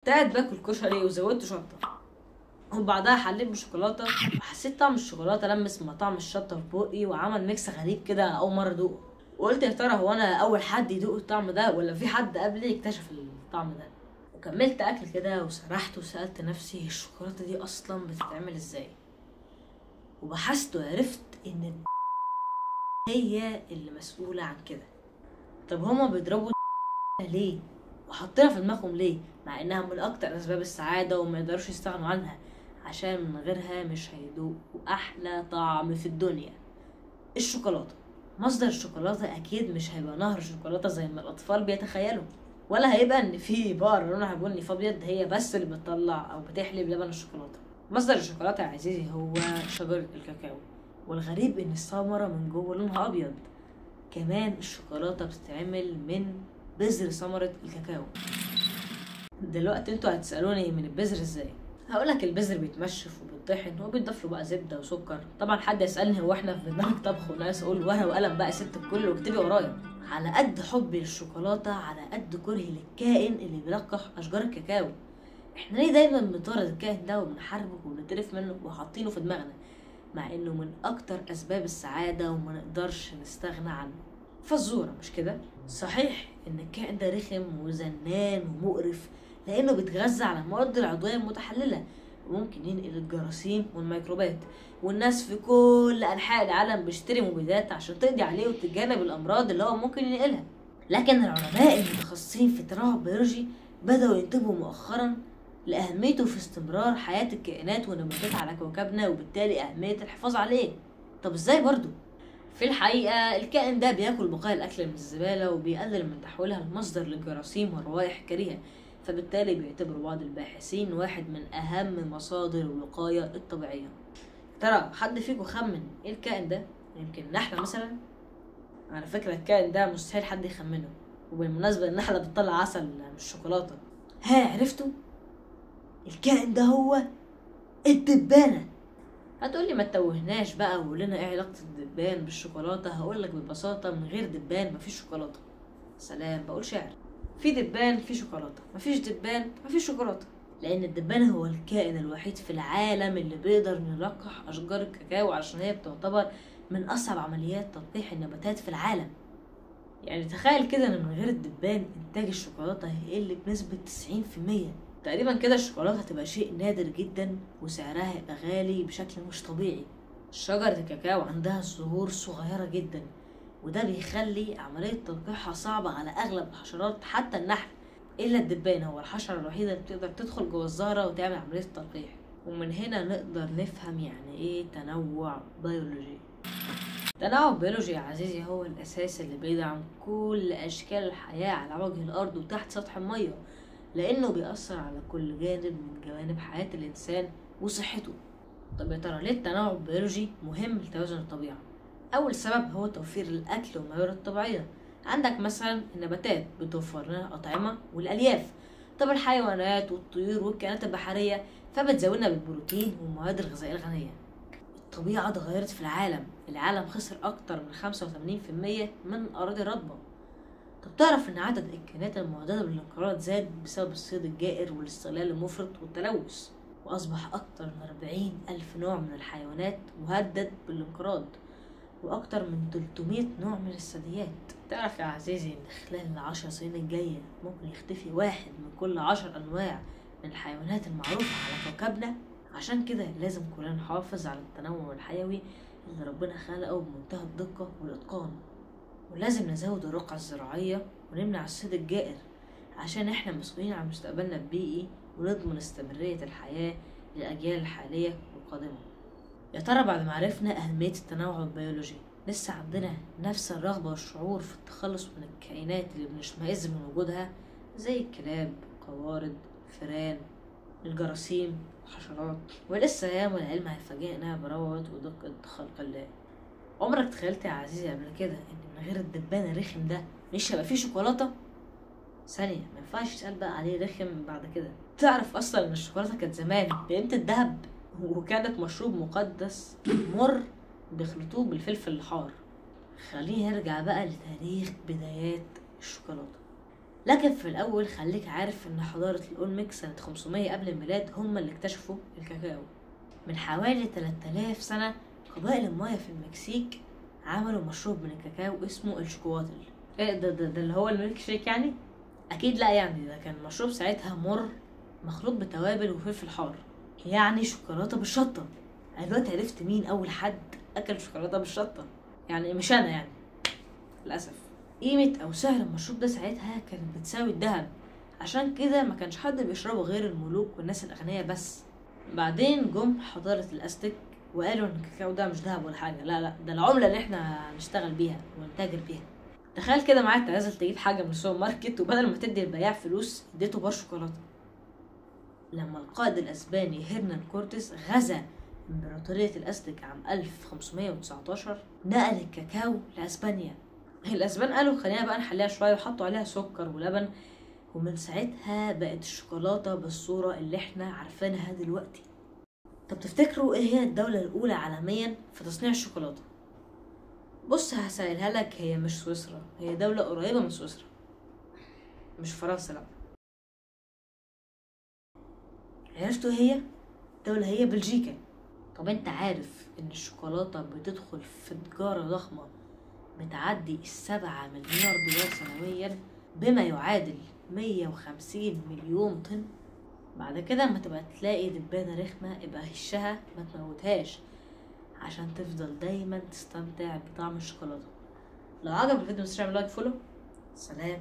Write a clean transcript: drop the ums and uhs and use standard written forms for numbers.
كنت قاعد باكل كشري وزودت شطه، وبعدها حليت بالشوكولاته وحسيت طعم الشوكولاته لمس مع طعم الشطه في بقي وعمل ميكس غريب كده اول مره ادوقه. وقلت يا ترى هو انا اول حد يدوق الطعم ده ولا في حد قبلي اكتشف الطعم ده. وكملت اكل كده وسرحت وسالت نفسي الشوكولاته دي اصلا بتتعمل ازاي، وبحثت وعرفت ان هي اللي مسؤوله عن كده. طب هما بيضربوا ليه وحاطينها في دماغهم ليه مع انها من اكتر اسباب السعاده وما يقدروش يستغنوا عنها، عشان من غيرها مش هيدوقوا احلى طعم في الدنيا. الشوكولاته. مصدر الشوكولاته اكيد مش هيبقى نهر شوكولاته زي ما الاطفال بيتخيلوا، ولا هيبقى ان في بقره لونها بني فابيض هي بس اللي بتطلع او بتحلب لبن الشوكولاته. مصدر الشوكولاته يا عزيزي هو شجره الكاكاو، والغريب ان الثمره من جوه لونها ابيض. كمان الشوكولاته بتتعمل من بذر ثمره الكاكاو. دلوقتي انتوا هتسالوني من البذر ازاي؟ هقولك البذر بيتمشف وبيتطحن وبيتضاف له بقى زبده وسكر. طبعا حد يسالني هو احنا في برنامج طبخ وناس اقول ورقه وقلم بقى ست الكل واكتبي ورايا. على قد حبي للشوكولاته على قد كرهي للكائن اللي بيلقح اشجار الكاكاو. احنا ليه دايما بنطارد الكائن ده وبنحاربه وبنتقرف منه وحاطينه في دماغنا، مع انه من اكتر اسباب السعاده وما نقدرش نستغنى عنه؟ فزوره مش كده؟ صحيح ان الكائن ده رخم وزنان ومقرف لانه بيتغذى على المواد العضويه المتحلله وممكن ينقل الجراثيم والميكروبات، والناس في كل انحاء العالم بيشتري مبيدات عشان تقضي عليه وتتجنب الامراض اللي هو ممكن ينقلها. لكن العلماء المتخصصين في التنوع البيولوجي بدأوا ينتبهوا مؤخرا لأهميته في استمرار حياة الكائنات والنباتات على كوكبنا، وبالتالي أهمية الحفاظ عليه. طب ازاي برضو؟ في الحقيقة الكائن ده بياكل بقايا الأكل من الزبالة وبيقلل من تحويلها لمصدر للجراثيم والروائح الكريهة، فبالتالي بيعتبر بعض الباحثين واحد من أهم مصادر الوقاية الطبيعية. ترى حد فيكم خمن ايه الكائن ده؟ يمكن النحلة مثلا؟ على فكرة الكائن ده مستحيل حد يخمنه، وبالمناسبة النحلة بتطلع عسل مش شوكولاتة. ها عرفتوا؟ الكائن ده هو الدبانة. هتقولي ما تتوهناش بقى وقول لنا ايه علاقة الدبان بالشوكولاتة؟ هقولك ببساطة من غير دبان مفيش شوكولاتة. سلام، بقول شعر. في دبان في شوكولاتة، مفيش دبان مفيش شوكولاتة. لأن الدبان هو الكائن الوحيد في العالم اللي بيقدر نلقح أشجار الكاكاو، عشان هي بتعتبر من أصعب عمليات تلقيح النباتات في العالم. يعني تخيل كده ان من غير الدبان انتاج الشوكولاتة هيقل بنسبة 90%. تقريبا كده الشوكولاتة هتبقى شيء نادر جدا وسعرها هيبقى غالي بشكل مش طبيعي. شجرة الكاكاو عندها زهور صغيرة جدا، وده بيخلي عملية تلقيحها صعبة على أغلب الحشرات حتى النحل، إلا الدبان هو الحشرة الوحيدة اللي بتقدر تدخل جوه الزهرة وتعمل عملية التلقيح. ومن هنا نقدر نفهم يعني إيه تنوع بيولوجي. التنوع البيولوجي يا عزيزي هو الأساس اللي بيدعم كل أشكال الحياة على وجه الأرض وتحت سطح المية، لأنه بيأثر على كل جانب من جوانب حياة الإنسان وصحته. طب يا ترى ليه التنوع البيولوجي مهم لتوازن الطبيعة؟ أول سبب هو توفير الأكل والموارد الطبيعية. عندك مثلا النباتات بتوفر لنا أطعمة والألياف، طب الحيوانات والطيور والكائنات البحرية فبتزودنا بالبروتين والمواد الغذائية الغنية. الطبيعة اتغيرت في العالم خسر أكتر من 85% من الأراضي الرطبة. طب تعرف إن عدد الكائنات المهددة بالانقراض زاد بسبب الصيد الجائر والاستغلال المفرط والتلوث، وأصبح أكتر من 40,000 نوع من الحيوانات مهدد بالانقراض، وأكتر من 300 نوع من الثدييات. تعرف يا عزيزي إن خلال ال10 سنين الجاية ممكن يختفي واحد من كل 10 أنواع من الحيوانات المعروفة على كوكبنا؟ عشان كده لازم كلنا نحافظ على التنوع الحيوي اللي ربنا خلقه بمنتهى الدقة والإتقان، ولازم نزود الرقعة الزراعية ونمنع الصيد الجائر، عشان احنا مسؤولين عن مستقبلنا البيئي ونضمن استمرارية الحياة للأجيال الحالية والقادمة. يا ترى بعد ما عرفنا أهمية التنوع البيولوجي لسه عندنا نفس الرغبة والشعور في التخلص من الكائنات اللي بنشمئز من وجودها، زي الكلاب، القوارض، الفئران، الجراثيم، الحشرات؟ ولسه ياما العلم هيفاجئنا بروعة ودقة خلق الله. عمرك تخيلت يا عزيزي قبل كده ان من غير الدبان الرخم ده مش هيبقى فيه شوكولاتة؟ ثانية، ما ينفعش يتقال بقى عليه رخم بعد كده. تعرف اصلا ان الشوكولاتة كانت زمان بقيمة الذهب، وكانت مشروب مقدس مر بيخلطوه بالفلفل الحار. خلينا نرجع بقى لتاريخ بدايات الشوكولاتة. لكن في الاول خليك عارف ان حضارة الاولميك سنة 500 قبل الميلاد هم اللي اكتشفوا الكاكاو. من حوالي 3000 سنة قبائل المايا في المكسيك عملوا مشروب من الكاكاو اسمه الشوكواتل. ايه ده اللي هو الميلك شيك يعني؟ اكيد لا، يعني ده كان مشروب ساعتها مر مخلوط بتوابل وفلفل حار، يعني شوكولاتة بالشطة. انا دلوقتي عرفت مين اول حد اكل شوكولاتة بالشطة، يعني مش انا يعني للاسف. قيمة او سعر المشروب ده ساعتها كانت بتساوي الذهب، عشان كده ما كانش حد بيشربه غير الملوك والناس الاغنياء بس. بعدين جم حضارة الاستك وقالوا ان الكاكاو ده مش ذهب ولا حاجة، لا ده العملة اللي احنا هنشتغل بيها ونتاجر بيها. تخيل كده معاك نازل تجيب حاجة من السوبر ماركت، وبدل ما تدي البياع فلوس اديته بار شوكولاتة. لما القائد الاسباني هيرنان كورتيس غزا امبراطورية الاستك عام 1519 نقل الكاكاو لاسبانيا. الاسبان قالوا خلينا بقى نحليها شوية، وحطوا عليها سكر ولبن، ومن ساعتها بقت الشوكولاتة بالصورة اللي احنا عارفينها دلوقتي. طب تفتكروا ايه هي الدولة الاولى عالميا في تصنيع الشوكولاتة؟ بص هسألها لك، هي مش سويسرا، هي دولة قريبة من سويسرا، مش فرنسا لا. عرفتوا هي؟ دولة هي بلجيكا. طب انت عارف ان الشوكولاتة بتدخل في تجارة ضخمة بتعدي $7 مليار سنويا، بما يعادل 150 مليون طن. بعد كده اما تبقى تلاقي دبانة رخمة ابقى هشها ما تموتهاش، عشان تفضل دايما تستمتع بطعم الشوكولاتة. لو عجبك الفيديو متنساش تعمل لايك فولو. سلام.